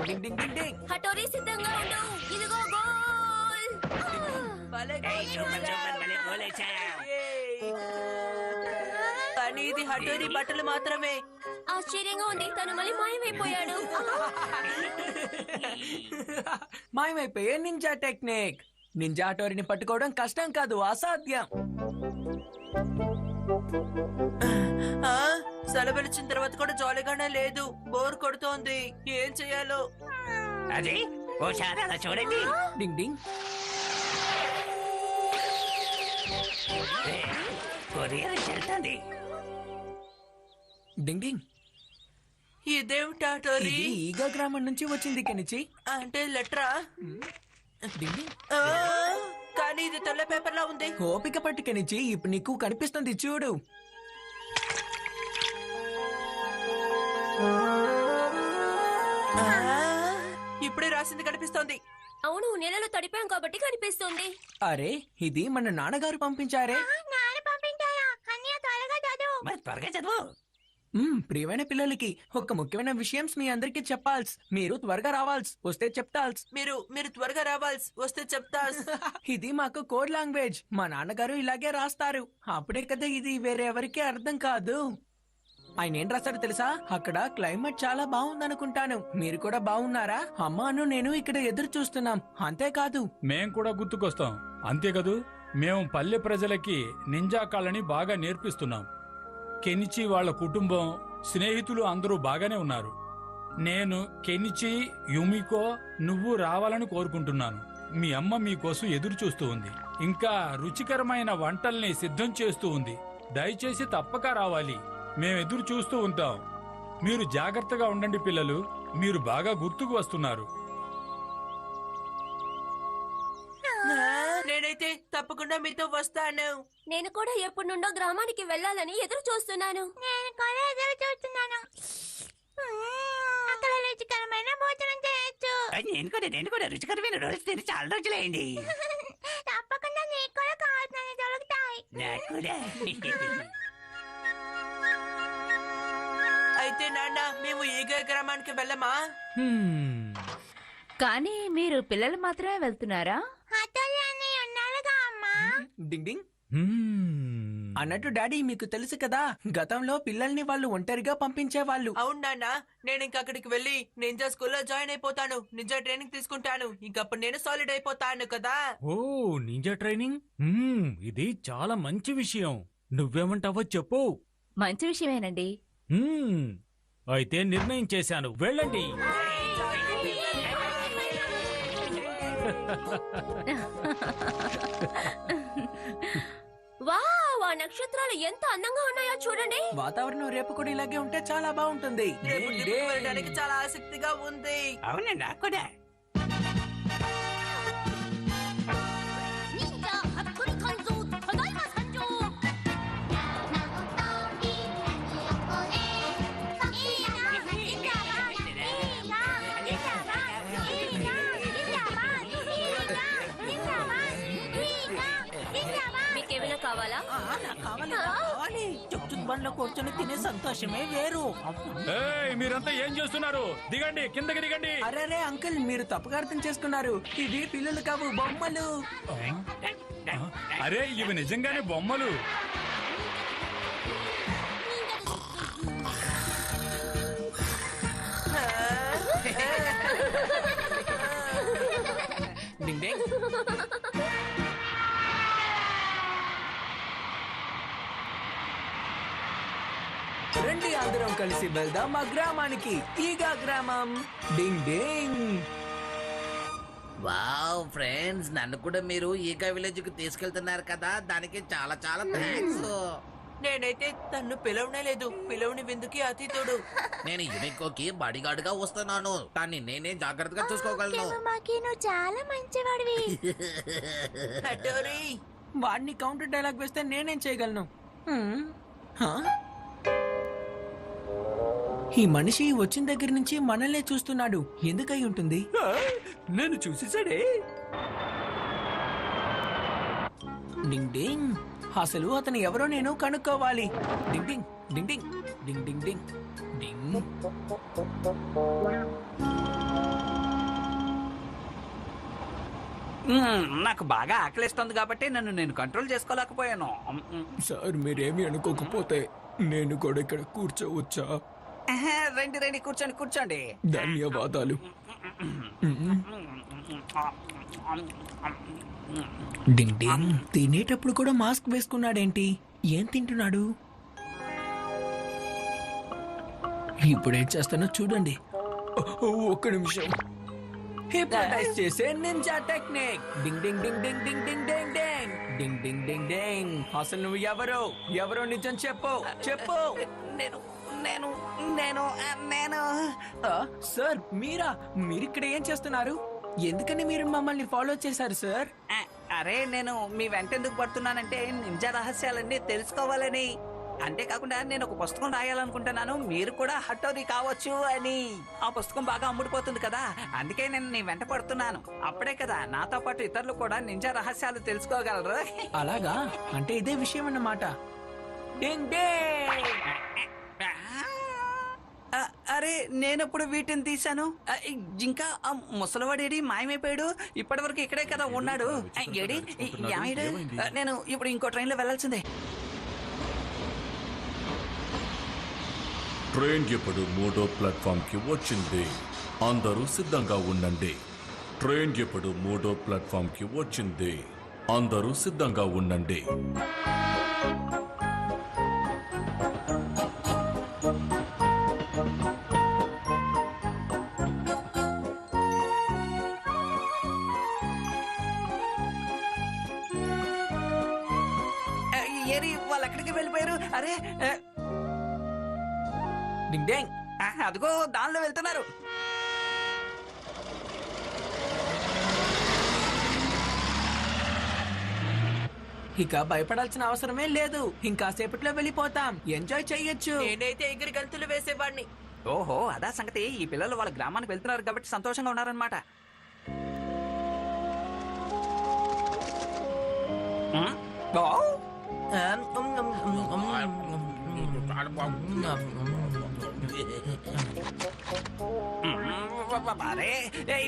డింగ్ డింగ్ డింగ్ డింగ్. హటోరీ సిద్ధంగా ఉండు. ఇదిగో గోల్. కానీ ఇది హటోరీ బట్టలు మాత్రమే. ఆశ్చర్యంగా ఉంది, తను మళ్ళీ మాయమైపోయాడు. మాయమైపోయే నింజా టెక్నిక్. నింజా హటోరిని పట్టుకోవడం కష్టం కాదు, అసాధ్యం. సెలవులిచ్చిన తర్వాత కూడా జాలీగానే లేదు. బోర్ కొడుతోంది. ఏం చెయ్యాలో? అది ఓసారి అలా చూడండి. డింగ్ డింగ్. కొరియర్ వెళ్తుంది. డింగ్ డింగ్. ఇదేమిటి హటోరీ? ఇది ఈగా గ్రామం నుంచి వచ్చింది కెనిచి. అంటే లెటరా? డింగ్ డింగ్. కానీ ఇది తెల్ల పేపర్ లా ఉంది. ఓపిక పట్టు కెనిచి, ఇప్పుడు నీకు కనిపిస్తుంది చూడు. ఇప్పుడే రాసింది కనిపిస్తోంది. అవును, నెలలో తడిపాం కాబట్టి కనిపిస్తుంది. అరే, ఇది మన నాన్నగారు పంపించారే. మరి త్వరగా చదువు. ప్రియమైన పిల్లలకి ఒక ముఖ్యమైన విషయం మీ అందరికి చెప్పాల్సి. మీరు త్వరగా రావాల్సి వస్తే చెప్తాల్సి. మీరు త్వరగా రావాల్సి వస్తే చెప్తా. ఇది మాకు కోడ్ లాంగ్వేజ్. మా నాన్నగారు ఇలాగే రాస్తారు. అప్పుడే కదా ఇది వేరే ఎవరికి అర్థం కాదు. ఆయన ఏం రాస్తాడో తెలుసా? అక్కడ క్లైమేట్ చాలా బాగుందనుకుంటాను. మీరు కూడా బాగున్నారా? అమ్మాను నేను ఇక్కడ ఎదురు చూస్తున్నాం. అంతేకాదు, మేం కూడా గుర్తుకొస్తాం. అంతేకదూ, మేము పల్లె ప్రజలకి నింజా కళని బాగా నేర్పిస్తున్నాం. కెనిచి వాళ్ళ కుటుంబం, స్నేహితులు అందరూ బాగానే ఉన్నారు. నేను కెనిచి, యుమికో, నువ్వు రావాలని కోరుకుంటున్నాను. మీ అమ్మ మీకోసం ఎదురు చూస్తూ ఉంది. ఇంకా రుచికరమైన వంటల్ని సిద్ధం చేస్తూ ఉంది. దయచేసి తప్పక రావాలి. మేమెదురు చూస్తూ ఉంటాం. మీరు జాగ్రత్తగా ఉండండి పిల్లలు. మీరు బాగా గుర్తుకు వస్తున్నారు. నేనైతే తప్పకుండా మీతో వస్తాను. నేను కూడా ఎప్పటి నుండో గ్రామానికి వెళ్ళాలని ఎదురు చూస్తున్నాను. నేను కూడా ఎదురు చూస్తున్నాను. అక్కడ రుచికరమైన భోజనం చేయొచ్చు. నేను కూడా రుచికరమైన రోజు తిని చాలా రోజులైంది. తప్పకుండా నీకు కూడా కావాల్సినవి దొరుకుతాయి. నాకు కూడా. అయితే నాన్న, మేము ఈగ గ్రామానికి వెళ్ళమా? కానీ మీరు పిల్లలు మాత్రమే వెళ్తున్నారా? హటోరీ అని ఉన్నారుగా అమ్మా. డింగ్ డింగ్. అన్నట్టు డాడీ, మీకు తెలుసు కదా, గతంలో పిల్లల్ని వాళ్ళు ఒంటరిగా పంపించేవాళ్ళు. అవును నాన్న, నేను ఇంక అక్కడికి వెళ్ళి నింజా స్కూల్లో జాయిన్ అయిపోతాను. నింజా ట్రైనింగ్ తీసుకుంటాను. ఇంకప్పుడు నేను సాలిడ్ అయిపోతాను కదా. ఓ, నింజా ట్రైనింగ్. ఇది చాలా మంచి విషయం. నువ్వేమంటావో చెప్పు. మంచి విషయమేనండి. అయితే నిర్ణయం చేశాను, వెళ్ళండి. వావ్, ఆ నక్షత్రాలు ఎంత అందంగా ఉన్నాయో చూడండి. వాతావరణం రేపు కూడా ఇలాగే ఉంటే చాలా బాగుంటుంది. రేపు ట్రిప్కి వెళ్ళడానికి చాలా ఆసక్తిగా ఉంది. అవునండి, నాకు కూడా. మీకేమైనా కావాలా? చుట్టూ బండ్లో కూర్చొని తినే సంతోషమే వేరు. ఏయ్, మీరంతా ఏం చేస్తున్నారు? దిగండి, కిందకి దిగండి. అరే అంకుల్, మీరు తప్పుగా అర్థం చేసుకున్నారు. ఇవి పిల్లలు కావు, బొమ్మలు. అరే, ఇవి నిజంగానే బొమ్మలు. డింగ్ డింగ్. రండి, అందరం కలిసి వెళ్దాం మా గ్రామానికి. ఈగా గ్రామం. డింగ్ డింగ్. వావ్ ఫ్రెండ్స్, నన్ను కూడా మీరు ఈగా విలేజ్ కి తీసుకెళ్తున్నారు కదా, దానికి చాలా చాలా థ్యాంక్స్. నేనైతే తన్ను పిలవనే లేదు. పిలవని విందుకి అతిథుడు. నేను యునికోకి బాడీగార్డ్ గా వస్తున్నాను. దాన్ని నేనే జాగ్రత్తగా చూసుకోగలను. నువ్వు చాలా మంచివాడివి. హటోరీ, వాడిని కౌంటర్ డైలాగ్ వేస్తే నేనేం చేయగలను? హా? ఈ మనిషి వచ్చిన దగ్గర నుంచి మనల్నే చూస్తున్నాడు. ఎందుకై ఉంటుంది? నేను చూసేసాడే. డింగ్ డింగ్. అసలు అతను ఎవరో నేను కనుక్కోవాలి. డింగ్ డింగ్ డింగ్ డింగ్ డింగ్ డింగ్ డింగ్ డింగ్. నాకు బాగా ఆకలిస్తుంది కాబట్టి నన్ను నేను కంట్రోల్ చేసుకోలేకపోయాను. సార్ మీరేమి అనుకోకపోతే నేను కూడా ఇక్కడ కూర్చోవచ్చా? రండి రండి, కూర్చోండి కూర్చోండి. ధన్యవాదాలు. డింగ్ డింగ్. తినేటప్పుడు కూడా మాస్క్ వేసుకున్నాడేంటి? ఏం తింటున్నాడు? ఇప్పుడేం చేస్తానో చూడండి. ఒక్క నిమిషం. హిప్నటైజ్ చేసే నింజా టెక్నిక్. డింగ్ డింగ్ డింగ్ డింగ్ డింగ్ డింగ్ డింగ్ డింగ్ డింగ్ డింగ్ డింగ్ డింగ్. అసలు నువ్వు ఎవరో నిజం చెప్పు చెప్పు. నేను నేను నేను నేను సార్ మీరిక్కడ ఏం చేస్తున్నారు? ఎందుకని మీరు మమ్మల్ని ఫాలో చేశారు సార్? అరే నేను మీ వెంట ఎందుకు పడుతున్నానంటే నింజా రహస్యాలన్నీ తెలుసుకోవాలని. అంతేకాకుండా నేను ఒక పుస్తకం రాయాలనుకుంటున్నాను, మీరు కూడా హఠోరీ కావచ్చు అని. ఆ పుస్తకం బాగా అమ్ముడుపోతుంది కదా, అందుకే నేను నీ వెంట పడుతున్నాను. అప్పుడే కదా నాతో పాటు ఇతరులు కూడా నింజా రహస్యాలు తెలుసుకోగలరు. అలాగా? అంటే ఇదే విషయం అన్నమాట. డింగ్ డింగ్. అరే నేనప్పుడు వీటిని తీశాను. ఇంకా ఆ ముసలివాడేడి మాయమైపోయాడు. ఇప్పటి వరకు ఇక్కడే కదా ఉన్నాడు. ఏడి ఏమైడు? నేను ఇప్పుడు ఇంకో ట్రైన్ లో వెళ్లాల్సిందే. ట్రైన్ ఇప్పుడు 3వ ప్లాట్ఫామ్ కి వచ్చింది. అందరూ సిద్ధంగా ఉండండి. ట్రైన్ ఇప్పుడు 3వ ప్లాట్ఫామ్ కి వచ్చింది. అందరూ సిద్ధంగా ఉండండి. ఏరి వాళ్ళు ఎక్కడికి వెళ్ళిపోయారు? అరే డింగ్ డింగ్. అదిగో దానిలో వెళ్తున్నారు. ఇక భయపడాల్సిన అవసరమే లేదు. ఇంకాసేపట్లో వెళ్ళిపోతాం. ఎంజాయ్ చెయ్యొచ్చు. నేనైతే ఎగిరి గంతులు వేసేవాడిని. ఓహో అదా సంగతి. ఈ పిల్లలు వాళ్ళ గ్రామానికి వెళ్తున్నారు కాబట్టి సంతోషంగా ఉన్నారనమాట.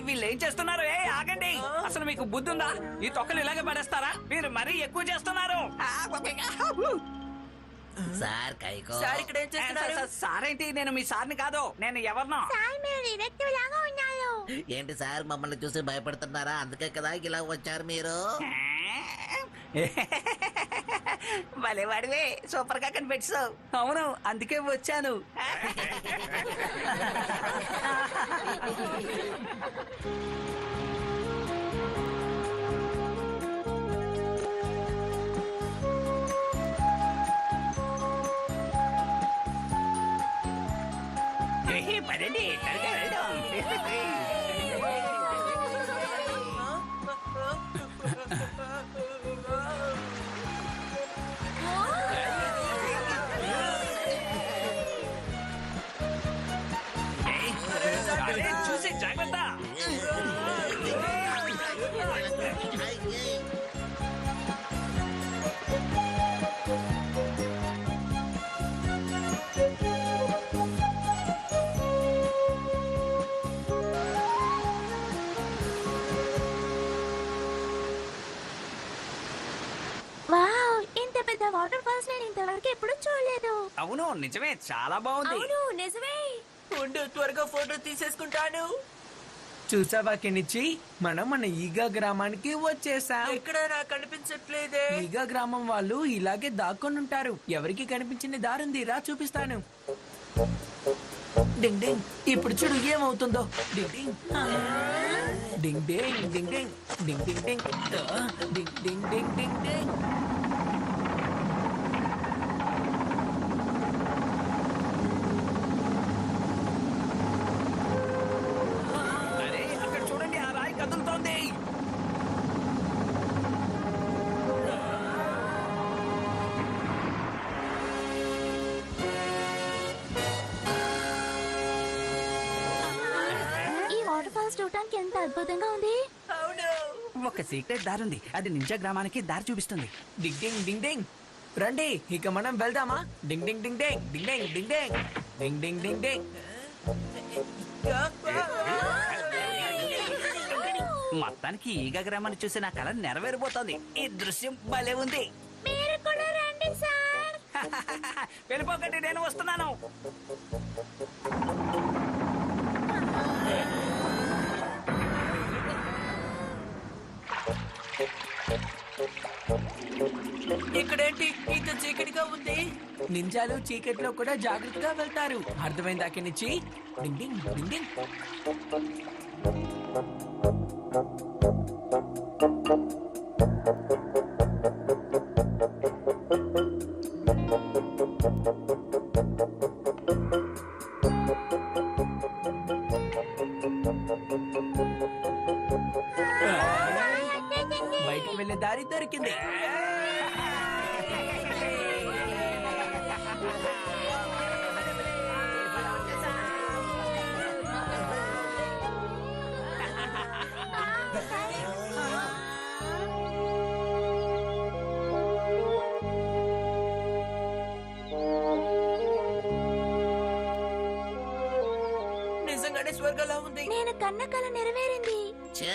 వీళ్ళు ఏం చేస్తున్నారు? ఆగండి, అసలు మీకు బుద్ధి ఉందా? ఈ తొక్కలు ఇలాగే పడేస్తారా? మీరు మరీ ఎక్కువ చేస్తున్నారు. సార్ కైకో. సార్ ఇక్కడ ఏం చేస్తున్నారు? సార్ ఏంటి? నేను మీ సార్ని కాదు, నేను ఎవరినో. సార్ మీరు డిటెక్టివ్ లాగా ఉన్నారు. ఏంటి సార్ మమ్మల్ని చూసి భయపడుతున్నారా? అందుకే కదా ఇలా వచ్చారు మీరు. భలే వాడివే, సూపర్ గా కనిపెట్టావు. అవును అందుకే వచ్చాను. పదండి త్వరగా వెళ్దాం. చూసి జాగ్రత్త. వావ్, ఇంత పెద్ద వాటర్ ఫాల్స్ నేను ఇంతవరకు ఎప్పుడు చూడలేదు. అవును నిజమే, చాలా బాగుంది. అవును నిజమే. ఉండు త్వరగా ఫోటో తీసేసుకుంటాను. చూసావా కెనిచి, మనం మన ఈగా గ్రామానికి వచ్చేసాం. ఎక్కడ నాకు కనిపించట్లేదే. ఈగా గ్రామం వాళ్ళు ఇలాగే దాక్కొని ఉంటారు. ఎవరికి కనిపించిన దారుంది, రా చూపిస్తాను. డింగ్ డింగ్. ఇప్పుడు చూడు ఏమవుతుందో. డింగ్ డింగ్. డింగ్ డింగ్ డింగ్ డింగ్ డింగ్ డింగ్ డింగ్ డింగ్ డింగ్ డింగ్ డింగ్ డింగ్. అరే అక్కడ చూడండి, ఆ రాయి కదులుతోంది. ఈ వాటర్ ఫాల్స్ చూడటానికి ఎంత అద్భుతంగా ఉంది. ఒక సీక్రెట్ దారి ఉంది, అది నింజా గ్రామానికి దారి చూపిస్తుంది. డింగ్ డింగ్ డింగ్ డింగ్. రండి ఇక మనం వెళ్దామా? డింగ్ డింగ్ డింగ్ డింగ్ డింగ్ డింగ్ డింగ్ డింగ్ డింగ్ డింగ్ డింగ్. మొత్తానికి ఈగ గ్రామాన్ని చూసి నా కళ నెరవేరిపోతుంది. ఈ దృశ్యం భలే ఉంది. మీరు కూడా రండి సార్. వెళ్ళిపోకండి, నేను వస్తున్నాను. ఇక్కడేంటి ఇంత చీకటిగా ఉంది? నింజాలు చీకట్లో కూడా జాగ్రత్తగా వెళ్తారు. అర్థమైంది అక్కడి నుంచి. డింగ్ డింగ్ డింగ్ డింగ్. బయటికి వెళ్ళే దారి దొరికింది. నిజంగానే స్వర్గంలా ఉంది. నేను కన్న కల నెరవేరింది. ఛే,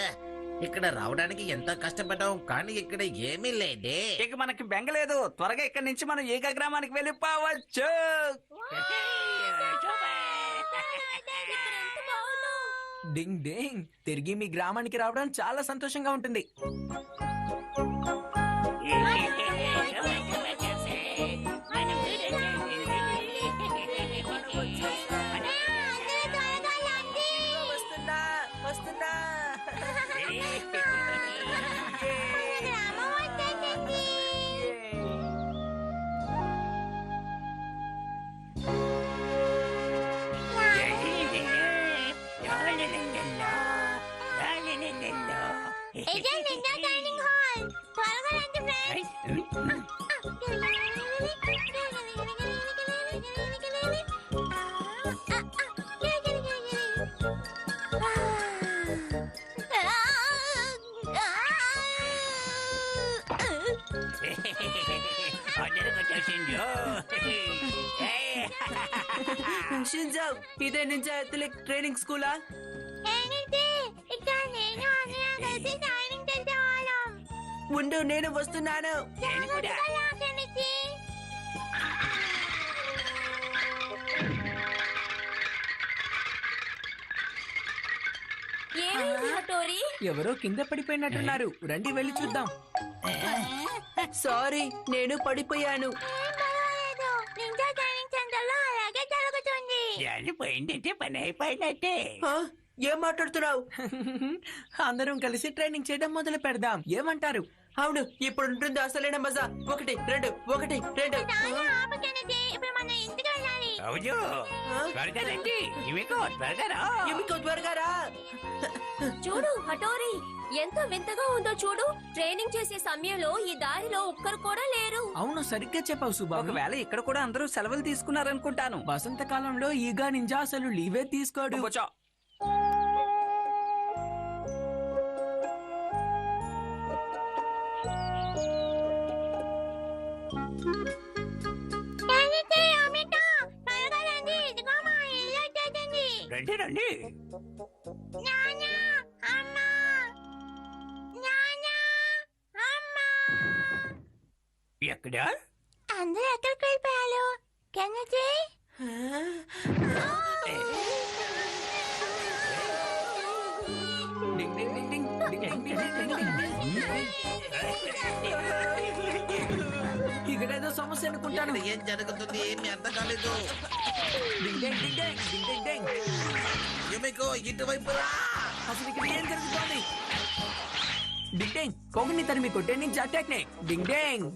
ఇక్కడ రావడానికి ఎంతో కష్టపడ్డాం కానీ ఇక్కడ ఏమీ లేదే. ఇక మనకి బెంగలేదు. త్వరగా ఇక్కడి నుంచి మనం ఈగ గ్రామానికి వెళ్ళిపోవచ్చు. డింగ్ డింగ్. తిరిగి మీ గ్రామానికి రావడం చాలా సంతోషంగా ఉంటుంది. వస్తున్నా వస్తున్నా. ఇదే నింజా ట్రైనింగ్ హాల్. త్వరగా రండి ఫ్రెండ్స్. షింజో, ఇదే నింజా అథ్లెటిక్ ట్రైనింగ్ స్కూలా? ఇక్కడ నేను అన్నయ్య కలిసి ట్రైనింగ్ చేసేవాళ్ళం. ఉండు, నేను వస్తున్నాను. జాగ్రత్తగా లాగండి. ఏమైంది హటోరి? ఎవరో కింద పడిపోయినట్టున్నారు. రండి వెళ్ళి చూద్దాం. సారీ, నేను పడిపోయాను. ఏం పర్వాలేదు. నింజా ట్రైనింగ్ సెంటర్ లో అలాగే జరుగుతుంది. పోయిందంటే పని అయిపోయినట్టే. ఆ, ఏం మాట్లాడుతున్నావు? అందరం కలిసి ట్రైనింగ్ చేయడం మొదలు పెడదాం. ఏమంటారు? అవును, ఇప్పుడు ఉంటుంది అసలైన మజా. 1 2 1 2. నాన్న ఆపకండి. ఇప్పుడు మనం ఇంటికి వెళ్ళాలి. అవును, త్వరగా రండి. ఇవిగో, త్వరగా రా. ఎందుకు త్వరగా రా? చూడు హటోరి, ఎంత వింతగా ఉందో చూడు. ట్రైనింగ్ చేసే సమయంలో ఈ దారిలో ఒక్కరు కూడా లేరు. అవును, సరిగ్గా చెప్పావు సుబ్బా. ఒకవేళ ఇక్కడ కూడా అందరూ సెలవులు తీసుకున్నారనుకుంటాను. వసంతకాలంలో ఈగా నింజా అసలు లీవే తీసుకోడు. కూర్చో. త్వరగా రండి. ఇదిగో మా ఇల్లు వచ్చేసింది. రండి రండి. నాన్న, అమ్మ, నాన్న, అమ్మ. ఎక్కడ? అందరూ ఎక్కడికి వెళ్ళిపోయారు? కెన్నటి? డింగ్ డింగ్ డింగ్ డింగ్. డింగ్ డింగ్ డింగ్ డింగ్ డింగ్ డింగ్. ఇక్కడేదో సమస్య అనుకుంటాను. ఇక్కడ ఏం జరుగుతుంది ఏమి అర్థం కాలేదు. డింగ్ డింగ్ డింగ్ డింగ్. డింగ్ డింగ్ డింగ్. ఏమికో ఇటువైపు రా. అసలు ఇక్కడ ఏం జరుగుతోంది? డింగ్ డింగ్. పొగని తరిమి కొట్టే నింజా టెక్నిక్. డింగ్ డింగ్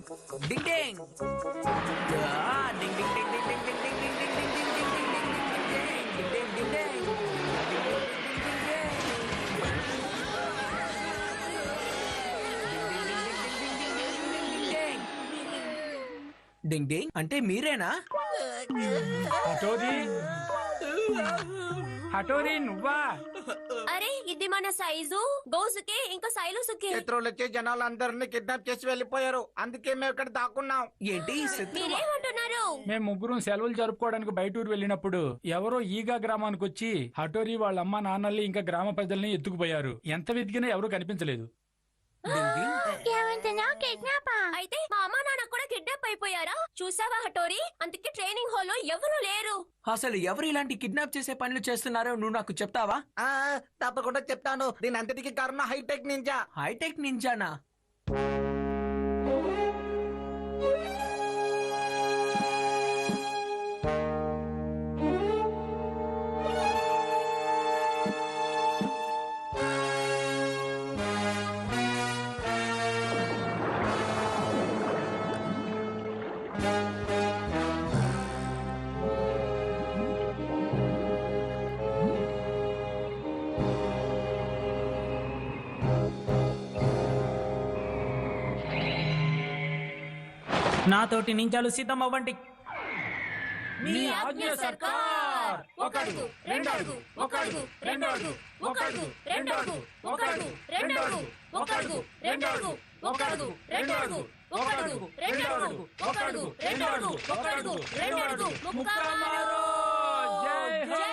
డింగ్ డింగ్. ఆ, డింగ్ డింగ్ డింగ్ డింగ్ డింగ్ డింగ్ డింగ్ డింగ్ డింగ్ డింగ్ డింగ్ డింగ్ డింగ్ డింగ్ డింగ్ డింగ్ డింగ్ డింగ్ డింగ్. డింగ్ డింగ్ అంటే మీరేనా? హటోరీ, హటోరీ నువ్వా? అరే ఇది ఇది మన సైజు గౌసుకి ఇంకా సైలుసుకి. శత్రువులు వచ్చి జనాలందరినీ కిడ్నాప్ చేసి వెళ్ళిపోయారు. అందుకే మేము ఇక్కడ దాక్కున్నాం. ఏంటి శత్రువా? మీరేమంటున్నారు? మేము ముగ్గురం సెలవులు జరుపుకోవడానికి బయటూరు వెళ్ళినప్పుడు ఎవరో ఈగా గ్రామానికి వచ్చి హటోరి వాళ్ళ అమ్మ నాన్నల్ని ఇంకా గ్రామ ప్రజల్ని ఎత్తుకుపోయారు. ఎంత వెతికినా ఎవరూ కనిపించలేదు. ఏమంటున్నా కిడ్నాపా? అయితే మా అమ్మ నాన్న కూడా కిడ్నాప్ అయిపోయారా? చూసావా హటోరి, అందుకే ట్రైనింగ్ హాల్ లో ఎవరూ లేరు. అసలు ఎవరు ఇలాంటి కిడ్నాప్ చేసే పనులు చేస్తున్నారో నువ్వు నాకు చెప్తావా? తప్పకుండా చెప్తాను. దీని అంతటికి కారణం హైటెక్ నింజా. హైటెక్ నింజానా? నాతోటి నింజాలు సిద్ధం అవ్వండి. మీ ఆజ్ఞ సర్కార్. ఒకడుగు రెండడుగు ఒకడుగు రెండడుగు ఒకడుగు రెండడుగు ఒకడుగు రెండడుగు ఒకడుగు రెండడుగు ఒకడుగు రెండడుగు ఒకడుగు రెండడుగు ఒకడుగు రెండడుగు ఒకడుగు రెండడుగు ముక్కామారో. జై హో.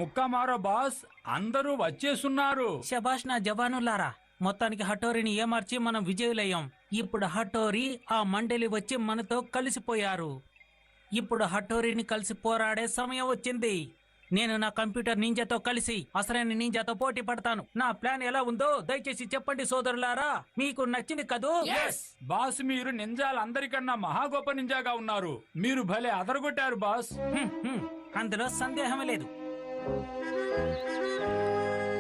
ముక్కామారో బాస్, అందరూ వచ్చేస్తున్నారు. శబాష్ నా జవానులారా, మొత్తానికి హటోరిని ఏమార్చి మనం విజయులయ్యాం. ఇప్పుడు హటోరి ఆ మండలి వచ్చి మనతో కలిసిపోయారు. ఇప్పుడు హటోరిని కలిసి పోరాడే సమయం వచ్చింది. నేను నా కంప్యూటర్ నింజాతో కలిసి అసలైన నింజాతో పోటీ పడతాను. నా ప్లాన్ ఎలా ఉందో దయచేసి చెప్పండి సోదరులారా. మీకు నచ్చింది కదూ? బాస్, మీరు నింజాలందరికన్నా మహా గొప్ప నింజాగా ఉన్నారు. మీరు భలే అదరగొట్టారు బాస్. అందులో సందేహమే లేదు.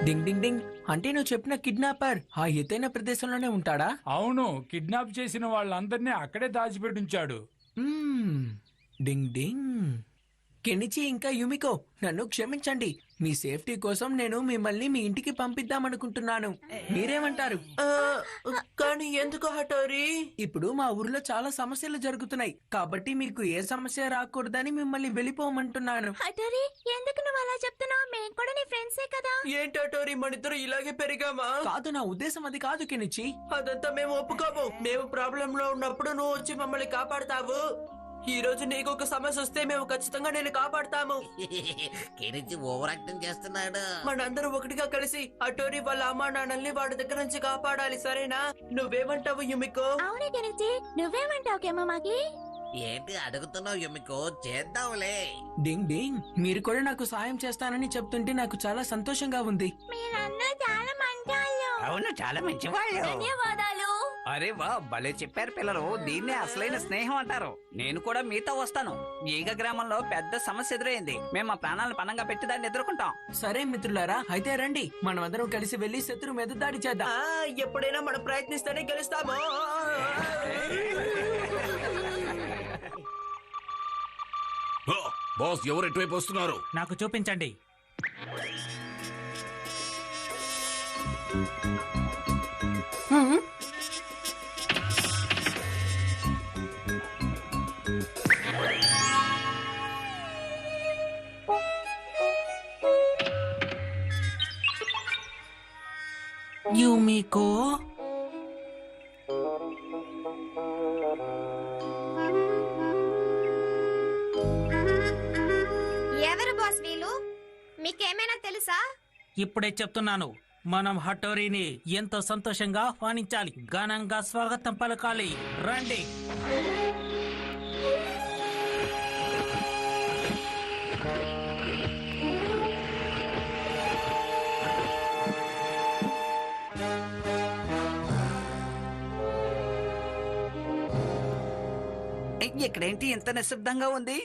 డింగ్ డింగ్ డింగ్. అంటే నువ్వు చెప్పిన కిడ్నాపర్ ఆ ఎత్తైన ప్రదేశంలోనే ఉంటాడా? అవును, కిడ్నాప్ చేసిన వాళ్ళందరినీ అక్కడే దాచిపెట్టి ఉంచాడు. డింగ్ డింగ్. కెనిచి ఇంకా యుమికో, నన్ను క్షమించండి. మీ సేఫ్టీ కోసం నేను మిమ్మల్ని మీ ఇంటికి పంపిద్దామనుకుంటున్నాను. మీరేమంటారు? కానీ ఎందుకు హటోరి? ఇప్పుడు మా ఊర్లో చాలా సమస్యలు జరుగుతున్నాయి కాబట్టి మీకు ఏ సమస్య రాకూడదని మిమ్మల్ని వెళ్ళిపోమంటున్నాను. హటోరి, ఎందుకు నువ్వు అలా చెప్తున్నావు? మేము కూడా నీ ఫ్రెండ్సే కదా. ఏంటి హటోరి, మనిద్దరు ఇలాగే పెరిగామా? కాదు, నా ఉద్దేశం అది కాదు కెనిచి. అదంతా మేము ఒప్పుకోము. మేము ప్రాబ్లం లో ఉన్నప్పుడు నువ్వు వచ్చి మమ్మల్ని కాపాడతావు. ఈ రోజు నీకు ఒక సమస్య వస్తే మేము ఖచ్చితంగా నేను కాపాడతాము. కెనిచి ఓవర్ యాక్టింగ్ చేస్తున్నాడు. మనందరూ ఒకటిగా కలిసి హటోరి వాళ్ళ అమ్మా నాన్నల్ని వాడి దగ్గర నుంచి కాపాడాలి, సరేనా? నువ్వేమంటావు యుమికో? అవునే కెనిచి, నువ్వేమంటావు కెమ్మమాకి? ఏంటి అడుగుతున్నావు యుమికో? చేద్దాంలే. డింగ్ డింగ్. మీరు కూడా నాకు సాయం చేస్తానని చెప్తుంటే నాకు చాలా సంతోషంగా ఉంది. మీరందరూ చాలా మంచాళ్ళు. అవును, చాలా మంచివాళ్ళు. ధన్యవాదాలు. అరే వా, భలే చెప్పారు పిల్లలు. దీన్నే అసలైన స్నేహం అంటారు. నేను కూడా మీతో వస్తాను. ఈగ గ్రామంలో పెద్ద సమస్య ఎదురైంది. మేము మా ప్రాణాలను పణంగా పెట్టి దాన్ని ఎదుర్కొంటాం. సరే మిత్రులారా, అయితే రండి మనం అందరం కలిసి వెళ్లి శత్రు మీద దాడి చేద్దాం. ఎప్పుడైనా మనం ప్రయత్నిస్తేనే గెలుస్తాము. బాస్, ఎవరు ఎటువైపు వస్తున్నారు? నాకు చూపించండి. యుమికో, ఎవరు బాస్ వీళ్ళు? మీకేమైనా తెలుసా? ఇప్పుడే చెప్తున్నాను. మనం హటోరిని ఎంతో సంతోషంగా ఆహ్వానించాలి, ఘనంగా స్వాగతం పలకాలి. రండి. ఇక్కడేంటి ఇంత నిశ్శబ్దంగా ఉంది?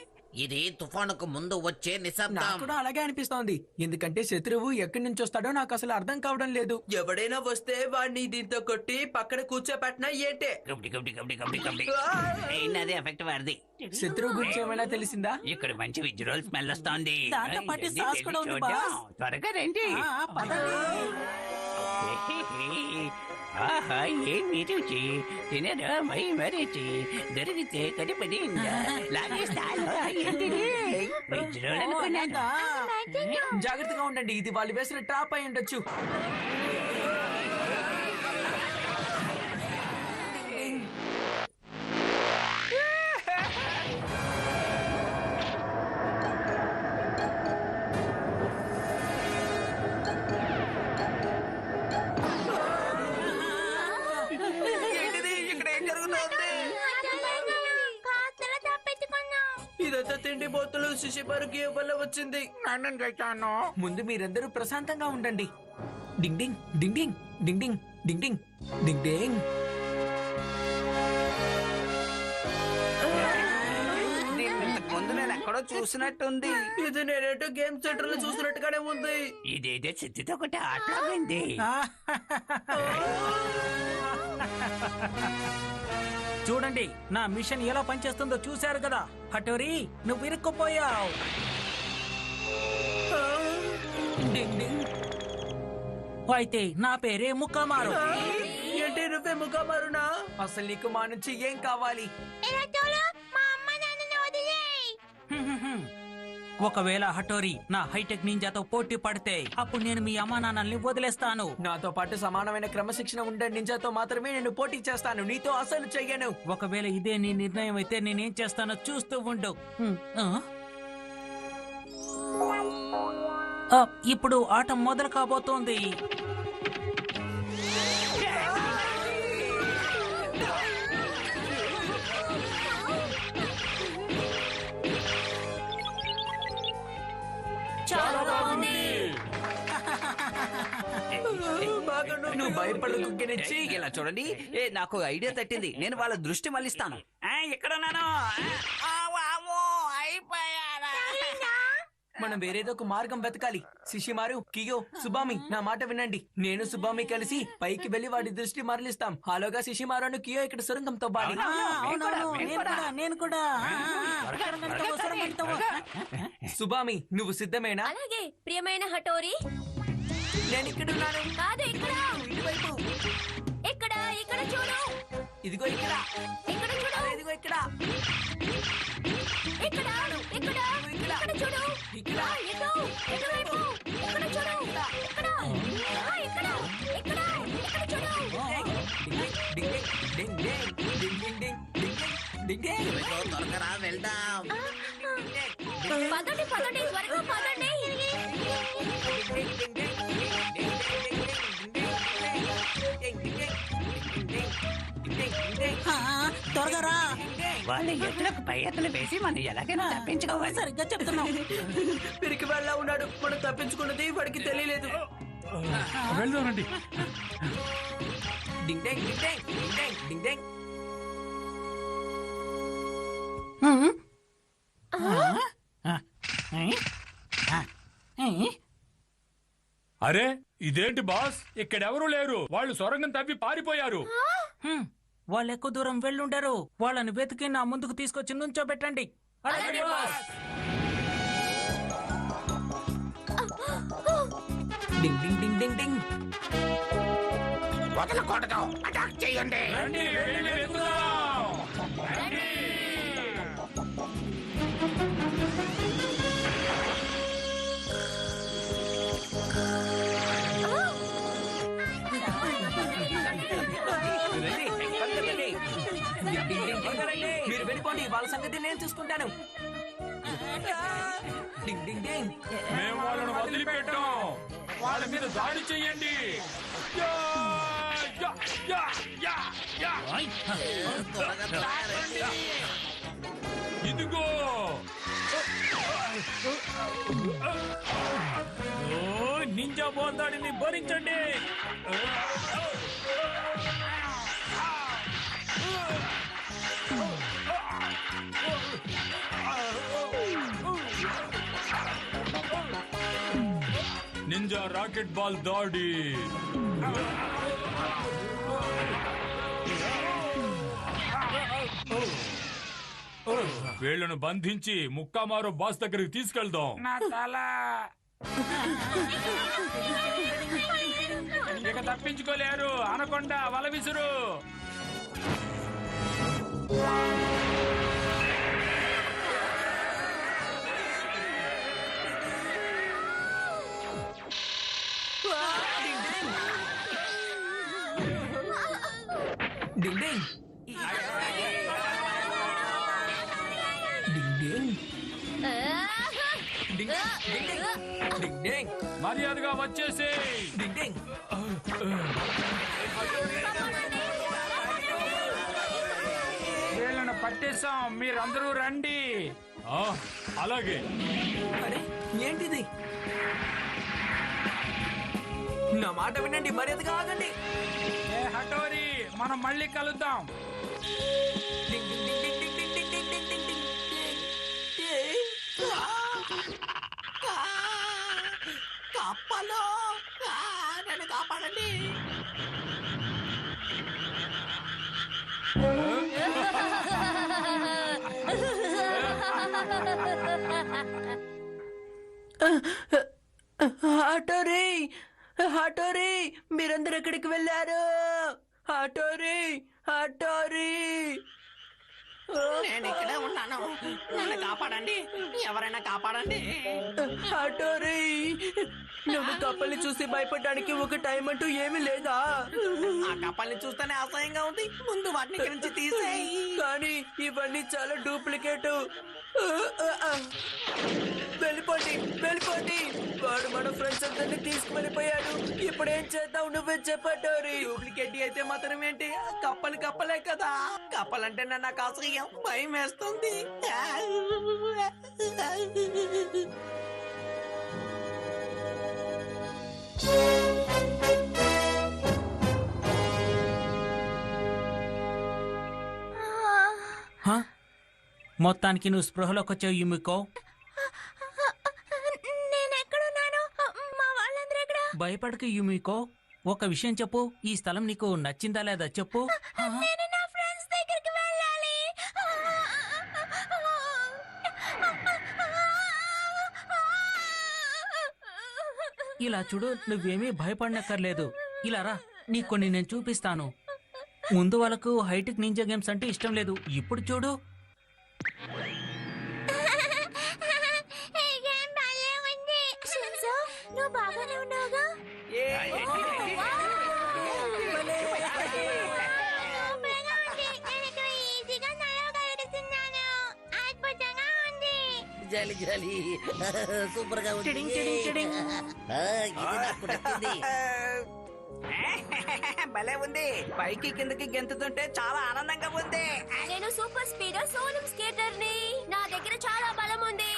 ఇది తుఫానుకు ముందు వచ్చే నాకు నిశ్శబ్దం. కూడా అలాగే అనిపిస్తోంది. ఎందుకంటే శత్రువు ఎక్కడి నుంచి వస్తాడో నాకు అసలు అర్థం కావడం లేదు. ఎవడైనా వస్తే వాడిని దీంతో కొట్టి పక్కన కూర్చోపెట్టినా ఏంటే? అదే ఎఫెక్ట్ వాడిది. శత్రువు గురించి ఏమైనా తెలిసిందా? ఇక్కడ మంచి విజువల్ స్మెల్ వస్తోంది. దాంతో పాటు సాస్ కూడా ఉంది బాస్. త్వరగా రండి. పదండి. ఆహా ఏమి రుచి తినరా మై మరిచి దొరికితే కడిపడిందా లాగేస్తాను ఏంటిది? ఫ్రిడ్జ్ లో అనుకున్నాను. జాగ్రత్తగా ఉండండి, ఇది వాళ్ళు వేసిన ట్రాప్ అయి ఉండొచ్చు. ఏంటిది ఇక్కడ ఏం జరుగుతుంది? కాస్తల తప్పించుకున్నాం. ఇదంతా తిండి బోతులు శిశుపారుకి వల్ల వచ్చింది. ముందు మీరందరూ ప్రశాంతంగా ఉండండి. డింగ్ డింగ్ డింగ్ డింగ్ డింగ్ డింగ్ డింగ్ డింగ్ డింగ్ డింగ్. ఇంతకు ముందు నేను ఎక్కడో చూసినట్టుంది. ఇది నేనేటో గేమ్ సెంటర్ లో చూసినట్టుగానే ఉంది. ఇదేదో చిత్తుతో ఒకటి ఆటలాగింది. చూడండి, నా మిషన్ ఎలా పనిచేస్తుందో చూశారు కదా. హటోరీ, నువ్వు ఇరుక్కుపోయావు. డింగ్ డింగ్. అయితే నా పేరే ముక్కమారు. ఏంటి నువ్వే ముఖమారునా? అసలు నీకు మా నుంచి ఏం కావాలి? ఇలా చూడు, మా అమ్మ నాన్నని వదిలేయ్. ఒకవేళ హటోరీ నా హైటెక్ నింజాతో పోటీ పడితే అప్పుడు నేను మీ అమ్మా నాన్నల్ని వదిలేస్తాను. నాతో పాటు సమానమైన క్రమశిక్షణ ఉండే నింజాతో మాత్రమే నేను పోటీ చేస్తాను, నీతో అసలు చెయ్యను. ఒకవేళ ఇదే నీ నిర్ణయం అయితే నేనేం చేస్తానో చూస్తూ ఉండు. ఇప్పుడు ఆట మొదలు కాబోతోంది. చాలా బాగుంది. నువ్వు భయపడకు గినిచ్చి. ఇలా చూడండి, నాకు ఐడియా తట్టింది. నేను వాళ్ళ దృష్టి మళ్ళిస్తాను. ఎక్కడున్నాను? అయిపోయారా? మనం వేరేదో ఒక మార్గం వెతకాలి. శిశిమారు, కియో, సుబామి, నా మాట వినండి. నేను సుబామి కలిసి పైకి వెళ్లి వాడి దృష్టి మరలిస్తాం. హాలోగా శిశిమారును కియో ఇక్కడ సొరంగం తవ్వాలి. నేను కూడా సుబామి, నువ్వు సిద్ధమేనా? అలాగే ప్రియమైన హటోరీ. నేను ఇక్కడున్నాను. కాదు ఇక్కడ. ఇటువైపు. ఇక్కడ ఇక్కడ చూడు. ఇదిగో ఇక్కడ. ఇక్కడ చూడు. ఇదిగో ఇక్కడ. ఇక్కడ ఇక్కడ ఇక్కడ చూడు. ఇక్కడ. ఇటు ఇటువైపు. ఇక్కడ చూడు. ఇక్కడ ఇక్కడ ఇక్కడ ఇక్కడ చూడు. డింగ్ డింగ్ డింగ్ డింగ్ డింగ్ డింగ్ డింగ్ డింగ్. త్వరగా వెళ్దాం. పదండి పదండి త్వరగా పదండి. త్వరగా రా. వాళ్ళ ఎత్తులకు పై ఎత్తులు వేసి మనం ఎలాగైనా తప్పించుకోవాలి. సరిగ్గా చెప్తున్నావు. పిరికి వెళ్ళ ఉన్నాడు. మనం తప్పించుకున్నది వాడికి తెలియలేదు. వెళ్దామండి. డింగ్ డింగ్ డింగ్ డింగ్ డింగ్ డింగ్ డింగ్. అరే, ఇదేంటి బాస్, ఇక్కడెవరూ లేరు. వాళ్ళు సొరంగం తవ్వి పారిపోయారు. వాళ్ళు ఎక్కువ దూరం వెళ్ళుండరు. వాళ్ళని వెతికి నా ముందుకు తీసుకొచ్చి నుంచోబెట్టండి. అలాగే బాస్. డింగ్ డింగ్ డింగ్ డింగ్ డింగ్. వదలకూడదు, అటాక్ చేయండి. రండి, వెళ్ళి వెతుకుదాం. మీరు వెళ్ళిపోండి, వాళ్ళ సంగతి నేను చూసుకుంటాను. డింగ్ డింగ్ డింగ్. మేము వాళ్ళను వదిలిపెట్టాం. వాళ్ళ మీద దాడి చెయ్యండి. Yeah, yeah, yeah, yeah, yeah. ఇదిగో. నింజా బోల్దాడిని భరించండి. నింజా రాకెట్ బాల్ దాడి. వీళ్లను బంధించి ముక్కామారు బాస్ దగ్గరికి తీసుకెళ్దాం. నా తల. ఇక తప్పించుకోలేరు. అనకొండ వల విసురు. డింగ్ డింగ్ డింగ్ డింగ్ డింగ్ డింగ్ డింగ్ డింగ్ మర్యాదగా వచ్చేసి. డింగ్ డింగ్ వీళ్ళను పట్టేశాం, మీరందరూ రండి. అలాగే. అరే ఏంటిది? నా మాట వినండి, మర్యాదగా ఆగండి. ఏ హఠోరి, మనం మళ్ళీ కలుద్దాం. డింగ్ డింగ్ డింగ్ డింగ్ డింగ్ డింగ్ డింగ్ డింగ్ డింగ్ డింగ్ డింగ్. కప్పలు, నన్ను కాపాడండి. హఠోరి, హఠోరి, మీరందరూ ఎక్కడికి వెళ్ళారు? హఠోరి, హఠోరి. నేను ఇక్కడే ఉన్నాను, నన్ను కాపాడండి, ఎవరైనా కాపాడండి. హఠోరి, నువ్వు కప్పల్ని చూసి భయపడడానికి ఒక టైం అంటూ ఏమీ లేదా? ఆ కప్పల్ని చూస్తేనే అసహ్యంగా ఉంది, ముందు వాటిని ఇక్కడి నుంచి తీసేయి. కానీ ఇవన్నీ చాలా డూప్లికేట్. వెళ్ళిపోండి, వెళ్ళిపోండి. వాడు మన ఫ్రెండ్స్ అందరినీ తీసుకువెళ్ళిపోయాడు. ఇప్పుడు ఏం చేద్దాం, నువ్వే చెప్పటోరి. డూప్లికేట్ అయితే మాత్రం ఏంటి, కప్పలు కప్పలే కదా. కప్పలంటే నాకు అసహ్యం, భయం వేస్తుంది. మొత్తానికి నువ్వు స్పృహలోకి వచ్చావు యుమికో. నేనెక్కడున్నాను? మా వాళ్ళందరూ ఎక్కడ? భయపడకు యుమికో. ఒక విషయం చెప్పు, ఈ స్థలం నీకు నచ్చిందా లేదా చెప్పు. నేను నా ఫ్రెండ్స్ దగ్గరికి వెళ్ళాలి. ఇలా చూడు, నువ్వేమీ భయపడనక్కర్లేదు. ఇలా రా, నీకు కొన్ని నేను చూపిస్తాను. ముందు వాళ్ళకు హైటెక్ నింజా గేమ్స్ అంటే ఇష్టం లేదు. ఇప్పుడు చూడు, ఈ గేమ్ భలే ఉంది. షిన్జో, నువ్వు బాగానే ఉన్నావుగా? సూపర్గా ఉంది. నేను ఇక్కడ ఈజీగా నడవగలుగుతున్నాను. అద్భుతంగా ఉంది. జాలి జాలి, సూపర్ గా ఉంది. టిడింగ్ టిడింగ్ టిడింగ్. ఇది నాకు నచ్చింది. భలే ఉంది. పైకి కిందకి గెంతుతుంటే చాలా ఆనందంగా ఉంది. నేను సూపర్ స్పీడర్ సోలం స్కేటర్ ని. నా దగ్గర చాలా బలం ఉంది.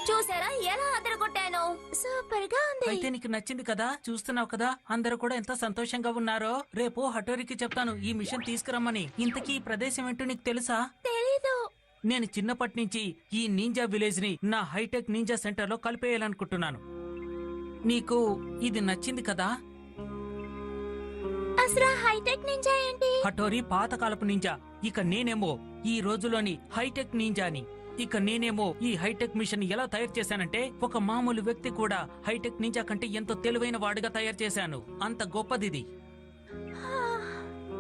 చూసారా ఎలా అదరగొట్టాను? సూపర్ గా ఉంది. అయితే నీకు నచ్చింది కదా, చూస్తున్నావు కదా అందరూ కూడా ఎంత సంతోషంగా ఉన్నారో. రేపు హఠోరికి చెప్తాను ఈ మిషన్ తీసుకురమ్మని. ఇంతకీ ఈ ప్రదేశం ఏంటో నీకు తెలుసా? తెలీదు. నేను చిన్నప్పటి నుంచి ఈ నింజా విలేజ్ ని నా హైటెక్ నింజా సెంటర్ లో కలిపేయాలనుకుంటున్నాను. నీకు ఇది నచ్చింది కదా? అసలు హైటెక్ నింజా ఏంటి? హఠోరి పాతకాలపు నింజా, ఇక నేనేమో ఈ రోజులోని హైటెక్ నింజాని. ఇక నేనేమో ఈ హైటెక్ మిషన్ ఎలా తయారు చేశానంటే, ఒక మామూలు వ్యక్తి కూడా హైటెక్ నింజా కంటే ఎంతో తెలివైన వాడిగా తయారు చేశాను. అంత గొప్పదిది.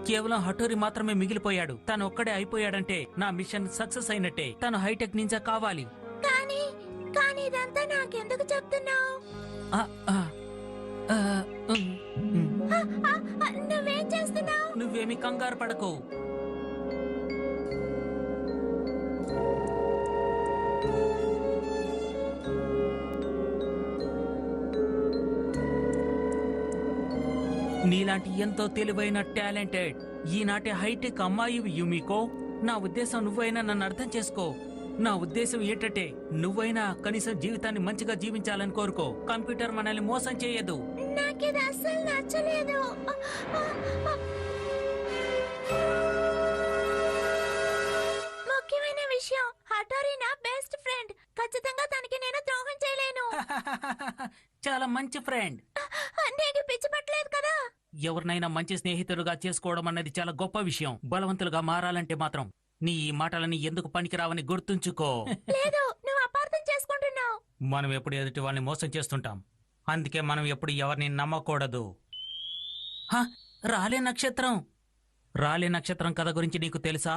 కేవలం హఠోరి మాత్రమే మిగిలిపోయాడు. తను ఒక్కడే అయిపోయాడంటే నా మిషన్ సక్సెస్ అయినట్టే. తను హైటెక్ నింజా కావాలి. కానీ కానీ ఇదంతా నాకెందుకు చెప్తున్నావు? ఆ, ఆ, ఆ, ఉమ్, ఉమ్. నువ్వేం చేస్తున్నావు? నువ్వేమి కంగారు పడకు. నీలాంటి ఎంతో తెలివైన టాలెంటెడ్ ఈనాటి హైటెక్ అమ్మాయి యుమికో, నా ఉద్దేశం నువ్వైనా నన్ను అర్థం చేసుకో. నా ఉద్దేశం ఏంటంటే, నువ్వైనా కనీసం జీవితాన్ని మంచిగా జీవించాలని కోరుకో. కంప్యూటర్ మనల్ని మోసం చేయదు. నాకిది అస్సలు నచ్చలేదు. ముఖ్యమైన విషయం, హఠోరి నా బెస్ట్ ఫ్రెండ్. ఖచ్చితంగా తనకి నేను ద్రోహం చేయలేను. చాలా మంచి ఫ్రెండ్. నీకు పిచ్చి పట్టలేదు కదా? ఎవరినైనా మంచి స్నేహితులుగా చేసుకోవడం అన్నది చాలా గొప్ప విషయం. బలవంతులుగా మారాలంటే మాత్రం నీ ఈ మాటలని ఎందుకు పనికిరావని గుర్తుంచుకో. లేదు, నువ్వు అపార్థం చేసుకుంటున్నావు. మనం ఎప్పుడు ఎదుటి వాళ్ళని మోసం చేస్తుంటాం. అందుకే మనం ఎప్పుడు ఎవరిని నమ్మకూడదు. హ, రాలే నక్షత్రం. రాలే నక్షత్రం కథ గురించి నీకు తెలుసా?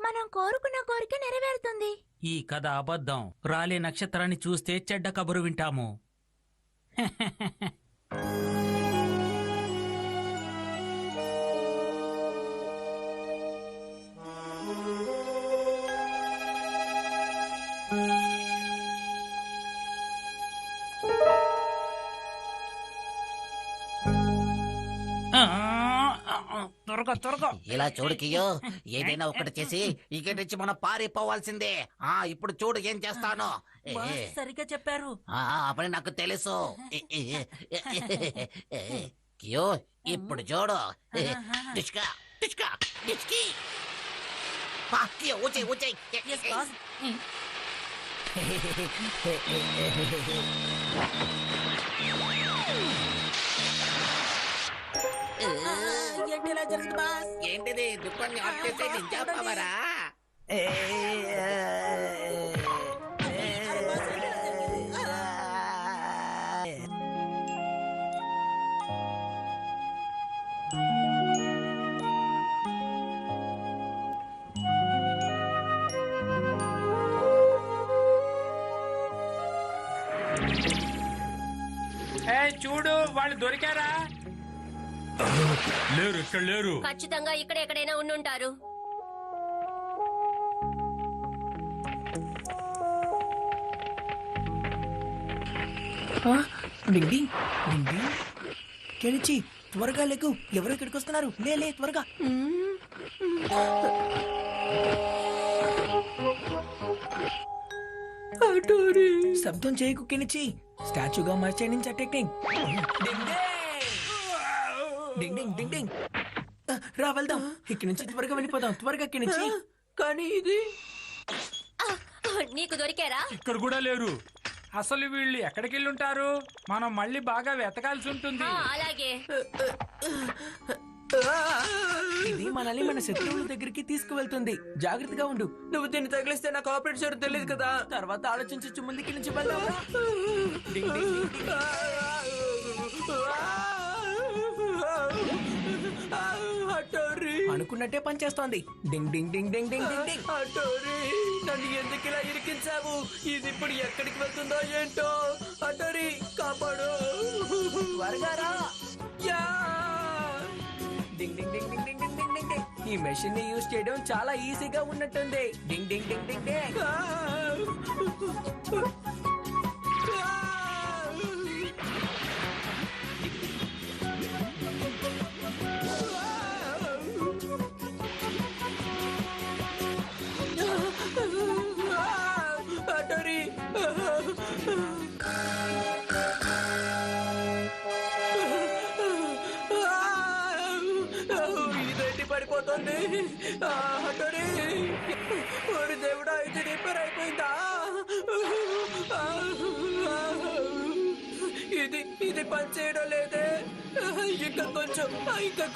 మనం కోరుకున్న కోరిక నెరవేరుతుంది. ఈ కథ అబద్ధం. రాలే నక్షత్రాన్ని చూస్తే చెడ్డ కబురు వింటాము. త్వరగా త్వరగా. ఇలా చూడు కియో, ఏదైనా ఒకటి చేసి ఇక్కడి నుంచి మనం పారిపోవాల్సిందే. ఇప్పుడు చూడు ఏం చేస్తాను. బాస్ సరిగ్గా చెప్పారు. అప్పుడు నాకు తెలుసు. కియో, ఇప్పుడు చూడు. టిష్కా టిష్కా టిష్కి. కియో వచ్చేయ్ వచ్చేయ్. ఏంటిది దుఃఖాన్ని ఆఫ్ చేసే నింజా పవరా? చూడు వాళ్ళు దొరికారా? లేరు, ఇక్కడ లేరు. ఖచ్చితంగా ఇక్కడ ఎక్కడైనా ఉండుంటారు. డింగ్ డింగ్ డింగ్ డింగ్. కెనిచి త్వరగా లేకు. ఎవరు ఇక్కడికి వస్తున్నారు? లే త్వరగా. శబ్దం చేయకు కెనిచి. స్టాచ్యూగా మార్చే నుంచి టెక్నింగ్. డింగ్ డింగ్ డింగ్ డింగ్. రా వెళ్దాం. ఇక్కడి నుంచి త్వరగా వెళ్ళిపోదాం. త్వరగా కెనిచి. కానీ ఇది నీకు దొరికారా? ఇక్కడ కూడా లేరు. అసలు వీళ్ళు ఎక్కడికి వెళ్ళుంటారు? మనం మళ్ళీ బాగా వెతకాల్సి ఉంటుంది. అలాగే. ఇది మనల్ని మన శత్రువుల దగ్గరికి తీసుకువెళ్తుంది. జాగ్రత్తగా ఉండు. నువ్వు దీన్ని తగిలిస్తే నాకు ఆపరేట్ చేయడం తెలియదు కదా. తర్వాత ఆలోచించు. ముందుకి నుంచి వెళ్దాం. డింగ్ డింగ్ డింగ్ డింగ్. అనుకున్నట్టే పనిచేస్తోంది. డింగ్ డింగ్ డింగ్ డింగ్ డింగ్ డింగ్ డింగ్. అటోరీ, నన్ను ఎందుకు ఇలా ఇరికించావు? ఇది ఇప్పుడు ఎక్కడికి వెళ్తుందో ఏంటో. అటోరీ, కాపాడు. త్వరగా రా. యా! డింగ్ డింగ్ డింగ్ డింగ్ డింగ్ డింగ్ డింగ్ డింగ్ డింగ్. ఈ మెషిన్ ని యూజ్ చేయడం చాలా ఈజీగా ఉన్నట్టుంది. డింగ్ డింగ్ డింగ్ డింగ్ డింగ్. అటోరీ, ఇదేంటి పడిపోతుంది? అటోరీ, ఓరి దేవుడా, ఇది రిపేర్ అయిపోయిందా? ఇది పని చేయడం లేదే. ఇంకా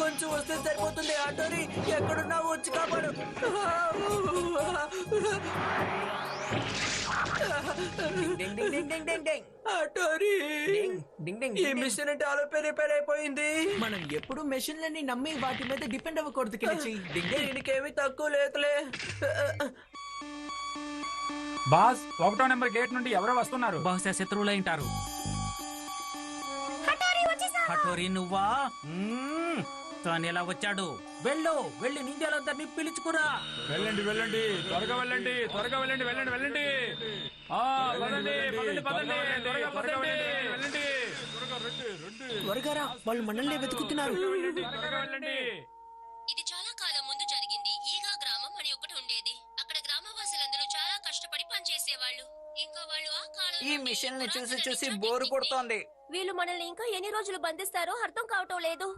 కొంచెం వస్తే సరిపోతుంది. అటోరీ, ఎక్కడున్నావు? వచ్చి కాపాడు. డింగ్ డింగ్ డింగ్ డింగ్ డింగ్ డింగ్. అటోరీ, డింగ్ డింగ్ డింగ్ ఈ డింగ్ డింగ్. మిషన్ అంటే ఆలోపే రిపేర్ అయిపోయింది. మనం ఎప్పుడు మెషిన్లని నమ్మి వాటి మీద డిపెండ్ అవ్వకూడదు కెనిచి. డింగ్ డింగ్. దీనికేమీ తక్కువ లేదులే. బాస్, 1వ నెంబర్ గేట్ నుండి ఎవరో వస్తున్నారు. బహుశా శత్రువులు అయింటారు. హఠోరీ నువ్వా? తాను ఎలా వచ్చాడు? వెళ్ళి నింజాలందరినీ పిలుచుకురా. వెళ్ళండి వెళ్ళండి, త్వరగా వెళ్ళండి, త్వరగా వెళ్ళండి, వెళ్ళండి వెళ్ళండి. పదండి పదండి పదండి, త్వరగా పదండి, వెళ్ళండి. త్వరగా రా. వాళ్ళు మనల్ని వెతుకుతున్నారు. త్వరగా వెళ్ళండి. ఇది చాలా కాలం ముందు జరిగింది. ఈగా గ్రామం అని ఒకటి ఉండేది. అక్కడ గ్రామవాసులందరూ చాలా కష్టపడి పనిచేసేవాళ్ళు. ఇంకా వాళ్ళు ఆ కాలం ఈ మిషన్ ని చూసి చూసి బోరు కొడుతోంది. వీళ్ళు మనల్ని ఇంకా ఎన్ని రోజులు బంధిస్తారో అర్థం కావటం లేదు.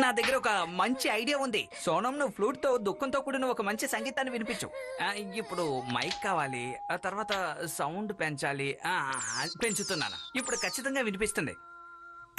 నా దగ్గర ఒక మంచి ఐడియా ఉంది. సోనం, నువ్వు ఫ్లూట్ తో దుఃఖంతో కూడిన ఒక మంచి సంగీతాన్ని వినిపించు. ఇప్పుడు మైక్ కావాలి, ఆ తర్వాత సౌండ్ పెంచాలి. పెంచుతున్నాను. ఇప్పుడు ఖచ్చితంగా వినిపిస్తుంది.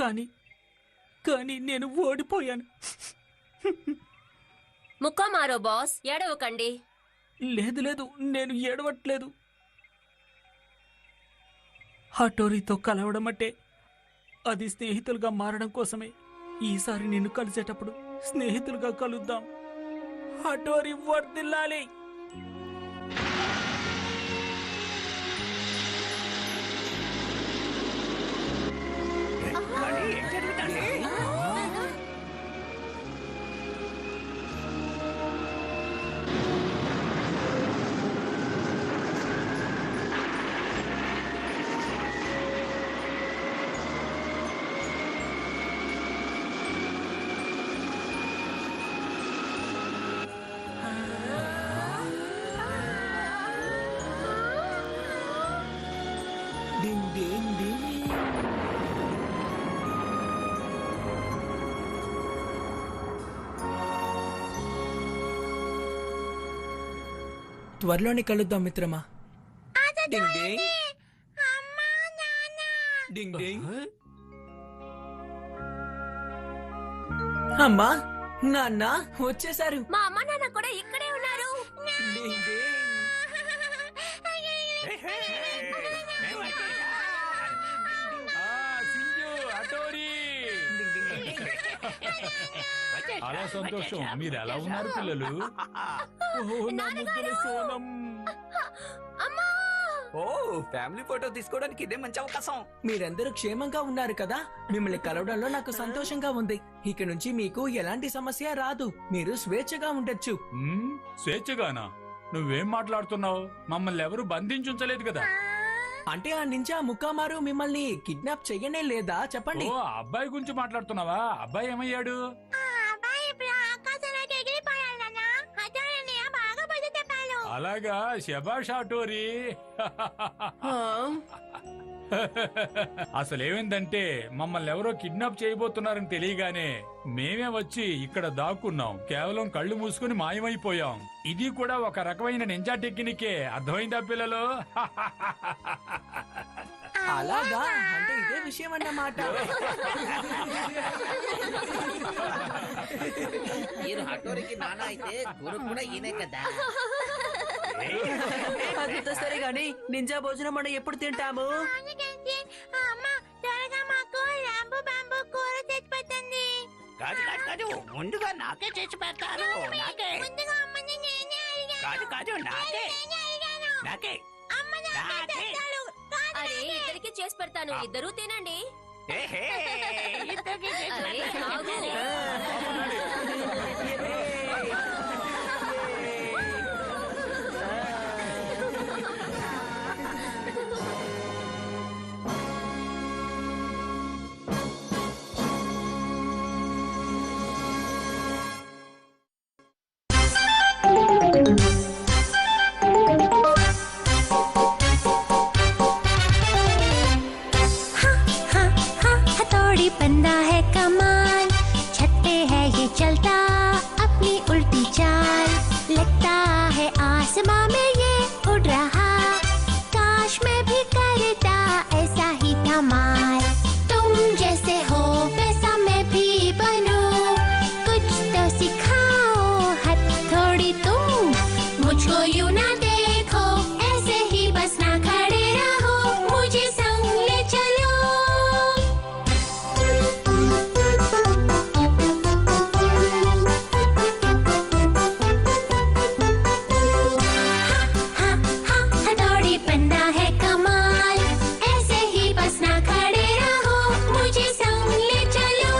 కానీ కానీ నేను ఓడిపోయాను. ముక్క మారో బాస్, ఏడవకండి. లేదు లేదు, నేను ఏడవట్లేదు. హటోరీతో కలవడం అంటే అది స్నేహితులుగా మారడం కోసమే. ఈసారి నిన్ను కలిసేటప్పుడు స్నేహితులుగా కలుద్దాం. హటోరీ వర్ధిల్లాలి. డింగ్ డింగ్ డింగ్. త్వరలోనే కలుద్దాం మిత్రమా. డింగ్ డింగ్ డింగ్ డింగ్. అమ్మా నాన్న వచ్చేసారు. మా అమ్మ నాన్న కూడా ఇక్కడే ఉన్నారు. డింగ్ డింగ్. చాలా సంతోషం. మీరు ఎలా ఉన్నారు పిల్లలు? నా ముద్దుల సోనం. అమ్మా! ఓ, ఫ్యామిలీ ఫోటో తీసుకోవడానికి ఇదే మంచి అవకాశం. మీరందరూ క్షేమంగా ఉన్నారు కదా? మిమ్మల్ని కలవడంలో నాకు సంతోషంగా ఉంది. ఇక నుంచి మీకు ఎలాంటి సమస్య రాదు. మీరు స్వేచ్ఛగా ఉండొచ్చు. స్వేచ్ఛగానా? నువ్వేం మాట్లాడుతున్నావు? మమ్మల్ని ఎవరు బంధించుంచలేదు కదా. అంటే ఆ నింజా ముక్కామారు మిమ్మల్ని కిడ్నాప్ చెయ్యనే లేదా? చెప్పండి. ఓ, అబ్బాయి గురించి మాట్లాడుతున్నావా? అబ్బాయి ఏమయ్యాడు? అలాగా, శభాష్ హటోరీ. అసలేమైందంటే మమ్మల్ని ఎవరో కిడ్నాప్ చేయబోతున్నారని తెలియగానే మేమే వచ్చి ఇక్కడ దాక్కున్నాం. కేవలం కళ్ళు మూసుకుని మాయమైపోయాం. ఇది కూడా ఒక రకమైన నింజా టెక్నికే. అర్థమైందా పిల్లలు? అలాగా, అంటే ఇదే విషయం అన్నమాట. మీరు హటోరికి నాన్న అయితే గురు కూడా ఈయనే కదా. అదంతా సరే గాని నింజా భోజనం మనం ఎప్పుడు తింటాము? కాదు ముందుగా నాకే చేసి పెడతారు. నాకే కాదు నాకే నాకే నాకే. అరే, ఇద్దరికి చేసి పెడతాను. ఇద్దరూ తినండి. ఏహే, ఇద్దరికీ చేసి అరే, పెడతాను. ఆగు. हथौड़ी बंदा है कमाल, छत पे है ये चलता अपनी उल्टी चाल, लगता है आसमां में ये उड़ रहा, काश मैं भी करता ऐसा ही धमाल, तुम जैसे हो वैसा मैं भी बनूं, कुछ तो सिखाओ हथौड़ी तुम, मुझको यूं ना देखो ऐसे ही बस ना खड़े रहो, मुझे संग ले चलो। हथौड़ी बंदा है कमाल, ऐसे ही बस ना खड़े रहो, मुझे संग ले चलो।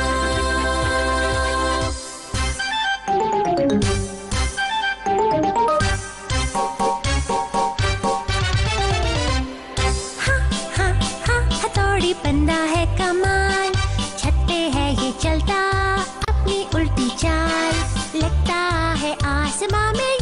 हथौड़ी बंदा है कमाल, छत पे है ये चलता अपनी उल्टी चाल, लगता है आसमां में